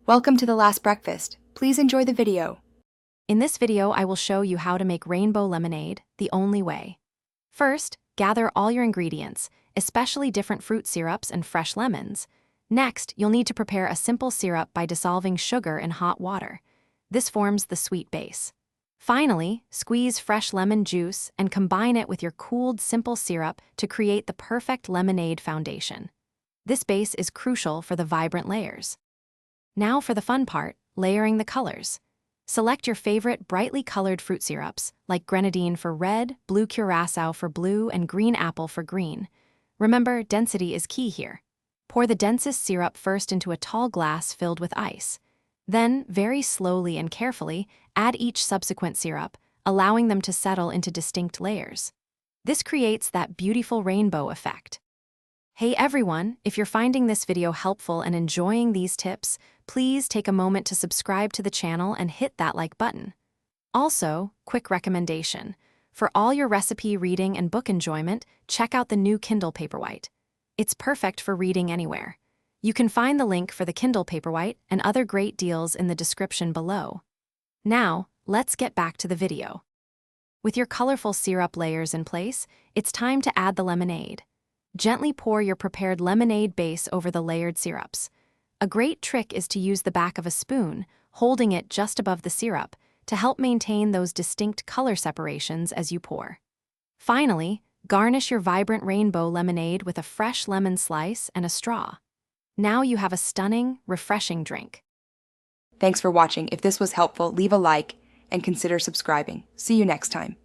Welcome to The Last Breakfast. Please enjoy the video. In this video, I will show you how to make rainbow lemonade the only way. First, gather all your ingredients, especially different fruit syrups and fresh lemons. Next, you'll need to prepare a simple syrup by dissolving sugar in hot water. This forms the sweet base. Finally, squeeze fresh lemon juice and combine it with your cooled simple syrup to create the perfect lemonade foundation. This base is crucial for the vibrant layers. Now for the fun part, layering the colors. Select your favorite brightly colored fruit syrups, like grenadine for red, blue curacao for blue, and green apple for green. Remember, density is key here. Pour the densest syrup first into a tall glass filled with ice. Then, very slowly and carefully, add each subsequent syrup, allowing them to settle into distinct layers. This creates that beautiful rainbow effect. Hey everyone, if you're finding this video helpful and enjoying these tips, please take a moment to subscribe to the channel and hit that like button. Also, quick recommendation. For all your recipe reading and book enjoyment, check out the new Kindle Paperwhite. It's perfect for reading anywhere. You can find the link for the Kindle Paperwhite and other great deals in the description below. Now, let's get back to the video. With your colorful syrup layers in place, it's time to add the lemonade. Gently pour your prepared lemonade base over the layered syrups. A great trick is to use the back of a spoon, holding it just above the syrup, to help maintain those distinct color separations as you pour. Finally, garnish your vibrant rainbow lemonade with a fresh lemon slice and a straw. Now you have a stunning, refreshing drink. Thanks for watching. If this was helpful, leave a like and consider subscribing. See you next time.